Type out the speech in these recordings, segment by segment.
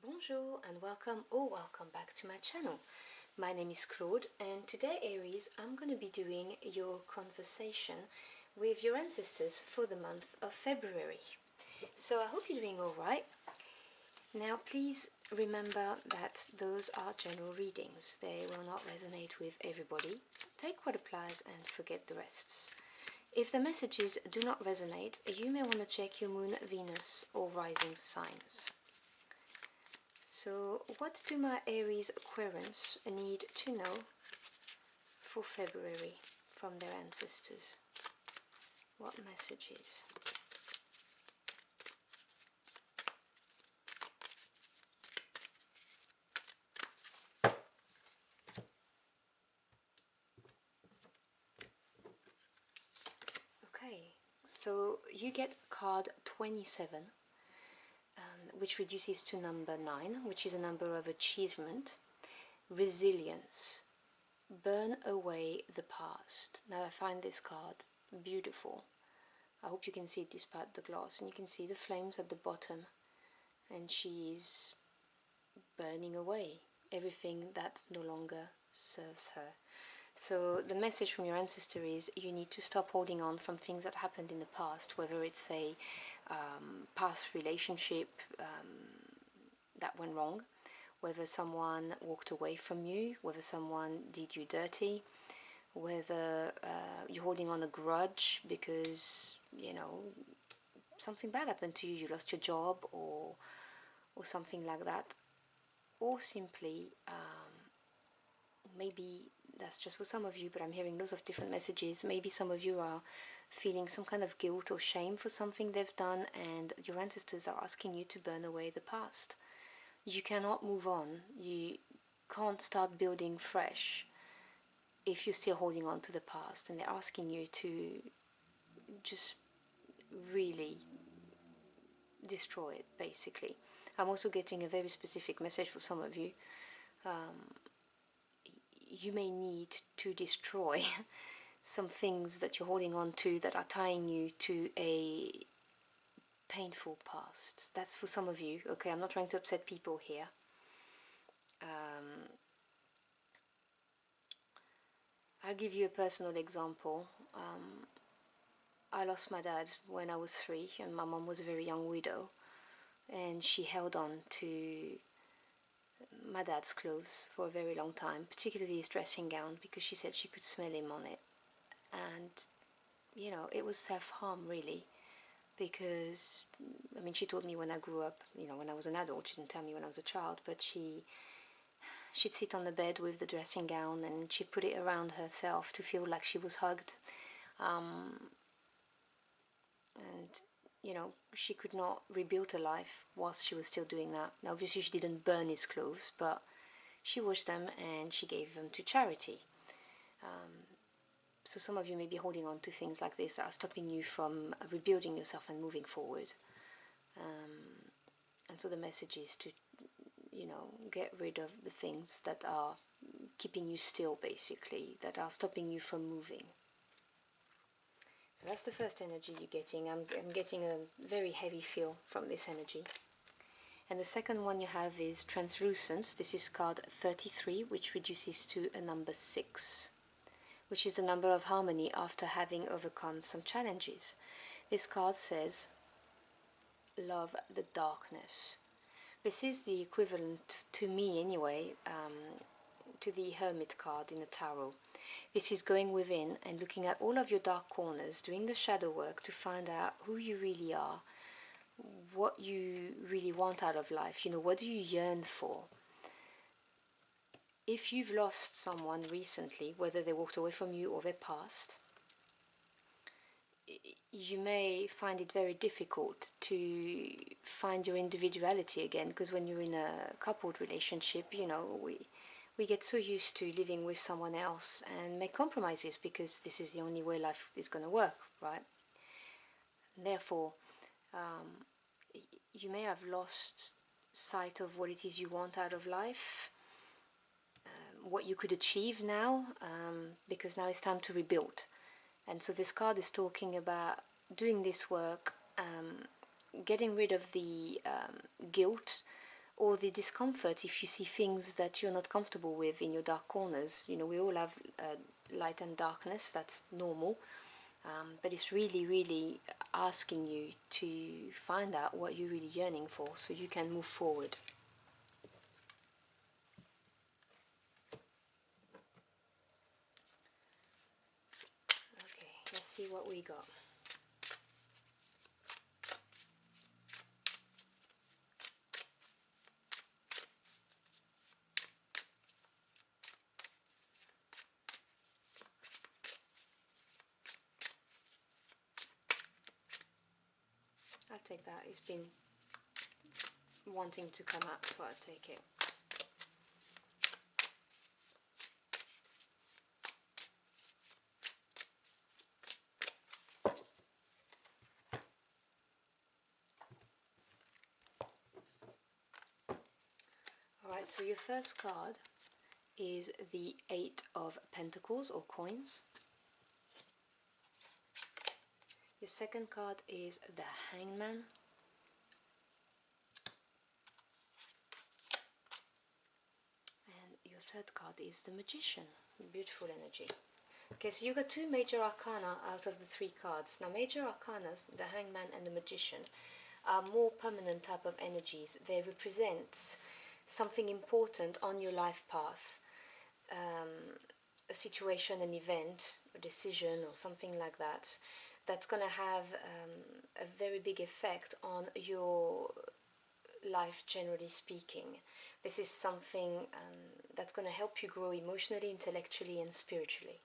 Bonjour and welcome or welcome back to my channel. My name is Claude and today, Aries, I'm going to be doing your conversation with your ancestors for the month of February. So I hope you're doing alright. Now please remember that those are general readings. They will not resonate with everybody. Take what applies and forget the rest. If the messages do not resonate, you may want to check your moon, Venus or rising signs. So what do my Aries Aquarians need to know for February from their ancestors? What messages? Okay, so you get card 27, which reduces to number 9, which is a number of achievement, resilience, burn away the past. Now I find this card beautiful. I hope you can see it despite the glass, and you can see the flames at the bottom, and she's burning away everything that no longer serves her. So the message from your ancestor is you need to stop holding on from things that happened in the past, whether it's a past relationship that went wrong, whether someone walked away from you, whether someone did you dirty, whether you're holding on a grudge because, you know, something bad happened to you, you lost your job or something like that, or simply maybe that's just for some of you, but I'm hearing lots of different messages. Maybe some of you are feeling some kind of guilt or shame for something they've done, and your ancestors are asking you to burn away the past. You cannot move on. You can't start building fresh if you're still holding on to the past, and they're asking you to just really destroy it, basically. I'm also getting a very specific message for some of you. You may need to destroy some things that you're holding on to that are tying you to a painful past. That's for some of you, okay? I'm not trying to upset people here. I'll give you a personal example. I lost my dad when I was 3, and my mom was a very young widow, and she held on to my dad's clothes for a very long time, particularly his dressing gown, because she said she could smell him on it. And, you know, it was self-harm, really, because, I mean, she told me when I grew up, you know, when I was an adult. She didn't tell me when I was a child, but she'd sit on the bed with the dressing gown and she'd put it around herself to feel like she was hugged. And, you know, she could not rebuild her life whilst she was still doing that. Now, obviously she didn't burn his clothes, but she washed them and she gave them to charity. So some of you may be holding on to things like this that are stopping you from rebuilding yourself and moving forward. And so the message is to, you know, get rid of the things that are keeping you still, basically, that are stopping you from moving. So that's the first energy you're getting. I'm getting a very heavy feel from this energy. And the second one you have is translucence. This is card 33, which reduces to a number 6, which is the number of harmony after having overcome some challenges. This card says, love the darkness. This is the equivalent, to me anyway, to the Hermit card in the tarot. This is going within and looking at all of your dark corners, doing the shadow work to find out who you really are, what you really want out of life, you know, what do you yearn for. If you've lost someone recently, whether they walked away from you or they passed, you may find it very difficult to find your individuality again, because when you're in a coupled relationship, you know, we get so used to living with someone else and make compromises because this is the only way life is going to work, right? And therefore, you may have lost sight of what it is you want out of life, what you could achieve now, because now it's time to rebuild. And so this card is talking about doing this work, getting rid of the guilt or the discomfort if you see things that you're not comfortable with in your dark corners. You know, we all have light and darkness, that's normal, but it's really, really asking you to find out what you're really yearning for so you can move forward. Okay, let's see what we got. I'll take that. It's been wanting to come out, so I'll take it. Alright, so your first card is the Eight of Pentacles or coins. Your second card is the Hangman. And your third card is the Magician. Beautiful energy. Okay, so you got two major arcana out of the three cards. Now, major arcana, the Hangman and the Magician, are more permanent type of energies. They represent something important on your life path. A situation, an event, a decision or something like that, that's going to have a very big effect on your life, generally speaking. This is something that's going to help you grow emotionally, intellectually and spiritually.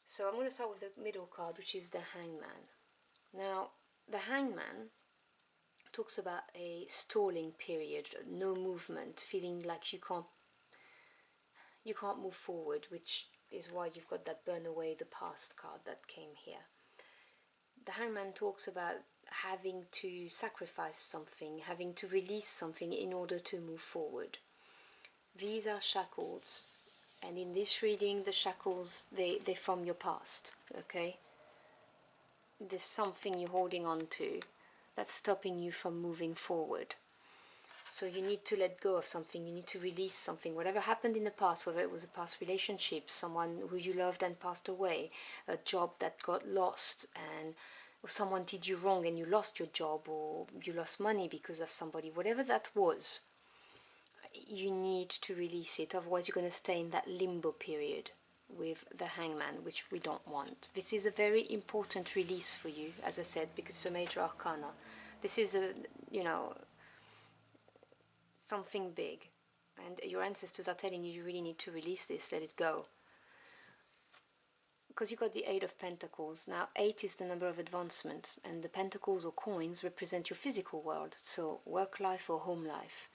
So I'm going to start with the middle card, which is the Hangman. Now, the Hangman talks about a stalling period, no movement, feeling like you can't move forward, which is why you've got that burn away the past card that came here. The Hangman talks about having to sacrifice something, having to release something in order to move forward. These are shackles, and in this reading the shackles, they're from your past, okay? There's something you're holding on to that's stopping you from moving forward. So you need to let go of something, you need to release something. Whatever happened in the past, whether it was a past relationship, someone who you loved and passed away, a job that got lost, and or someone did you wrong and you lost your job, or you lost money because of somebody, whatever that was, you need to release it. Otherwise you're going to stay in that limbo period with the Hangman, which we don't want. This is a very important release for you, as I said, because it's a major arcana. This is a, you know, something big, and your ancestors are telling you you really need to release this, let it go. Because you got the Eight of Pentacles. Now 8 is the number of advancement, and the pentacles or coins represent your physical world, so work life or home life.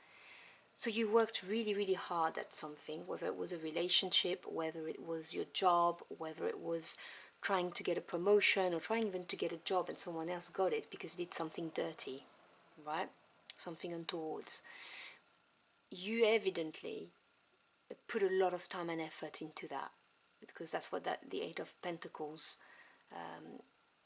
So you worked really, really hard at something, whether it was a relationship, whether it was your job, whether it was trying to get a promotion, or trying even to get a job and someone else got it because he did something dirty, right? Something untoward. You evidently put a lot of time and effort into that, because that's what the Eight of Pentacles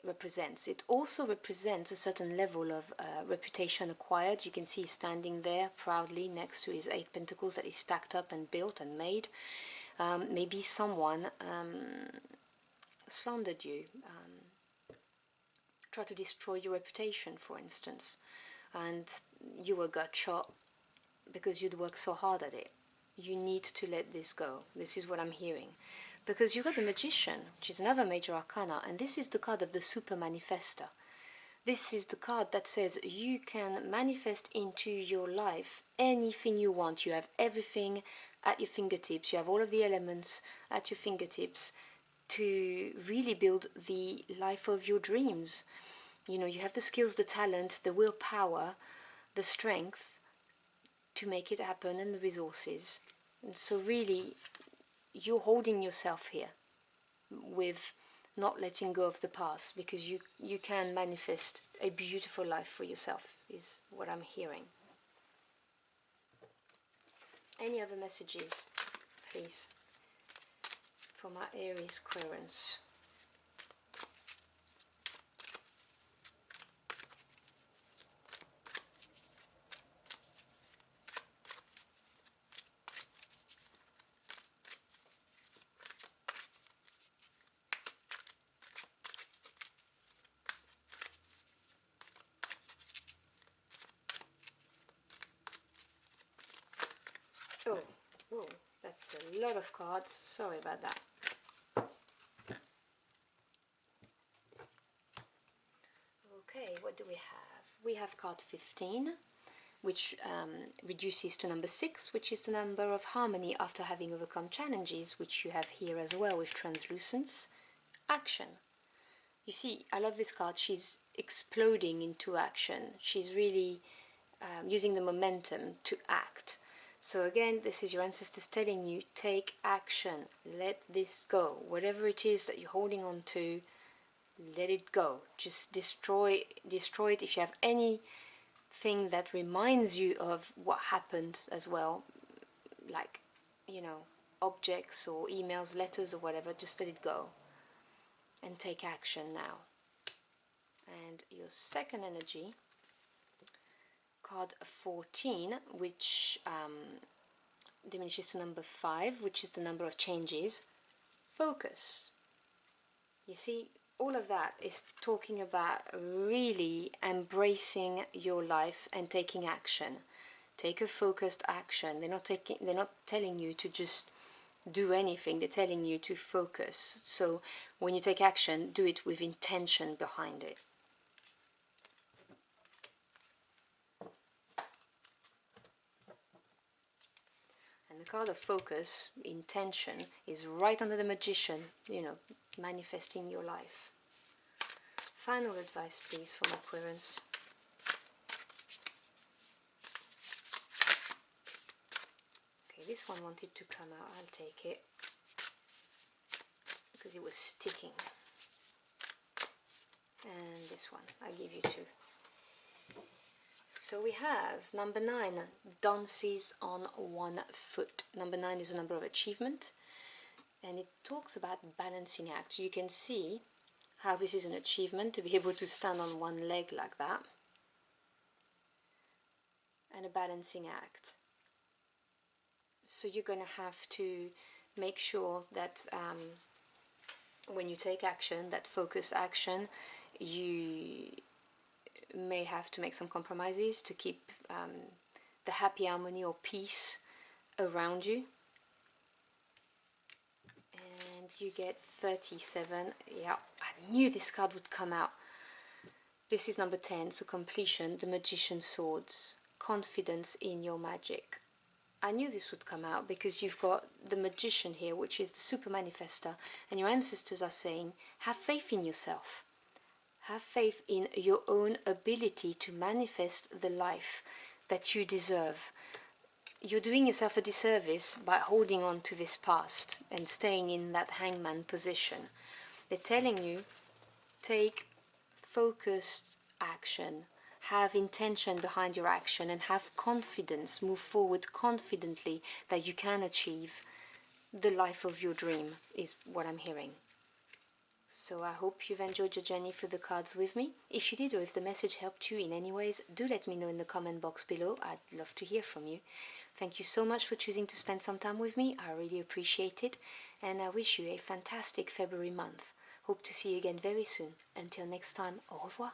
represents. It also represents a certain level of reputation acquired. You can see he's standing there proudly next to his 8 pentacles that is stacked up and built and made. Maybe someone slandered you, tried to destroy your reputation, for instance, and you were gut shot because you'd worked so hard at it. You need to let this go. This is what I'm hearing. Because you got the Magician, which is another major arcana, and this is the card of the Super Manifester. This is the card that says you can manifest into your life anything you want. You have everything at your fingertips. You have all of the elements at your fingertips to really build the life of your dreams. You know, you have the skills, the talent, the willpower, the strength to make it happen, and the resources. And so really, you're holding yourself here with not letting go of the past, because you can manifest a beautiful life for yourself, is what I'm hearing. Any other messages, please, for my Aries Querents? Oh, that's a lot of cards. Sorry about that. Okay, what do we have? We have card 15, which reduces to number 6, which is the number of harmony after having overcome challenges, which you have here as well with translucence. Action. You see, I love this card. She's exploding into action. She's really using the momentum to act. So again, this is your ancestors telling you, take action, let this go. Whatever it is that you're holding on to, let it go. Just destroy it. If you have anything that reminds you of what happened as well, like, you know, objects or emails, letters or whatever, just let it go and take action now. And your second energy, card 14, which diminishes to number 5, which is the number of changes. Focus. You see, all of that is talking about really embracing your life and taking action. Take a focused action. They're not telling you to just do anything. They're telling you to focus. So when you take action, do it with intention behind it. And the card of focus, intention, is right under the magician, you know, manifesting your life. Final advice, please, from Aquarians. Okay, this one wanted to come out. I'll take it because it was sticking. And this one, I give you 2. So we have number 9, dances on one foot. Number 9 is a number of achievement, and it talks about balancing act. You can see how this is an achievement to be able to stand on one leg like that, and a balancing act. So you're going to have to make sure that when you take action, that focused action, you may have to make some compromises to keep the happy harmony or peace around you. And you get 37. Yeah, I knew this card would come out. This is number 10, so completion, the magician's swords, confidence in your magic. I knew this would come out because you've got the magician here, which is the super manifester, and your ancestors are saying, have faith in yourself. Have faith in your own ability to manifest the life that you deserve. You're doing yourself a disservice by holding on to this past and staying in that hangman position. They're telling you, take focused action, have intention behind your action, and have confidence, move forward confidently that you can achieve the life of your dream, is what I'm hearing. So I hope you've enjoyed your journey through the cards with me. If you did, or if the message helped you in any ways, do let me know in the comment box below. I'd love to hear from you. Thank you so much for choosing to spend some time with me. I really appreciate it, and I wish you a fantastic February month. Hope to see you again very soon. Until next time, au revoir.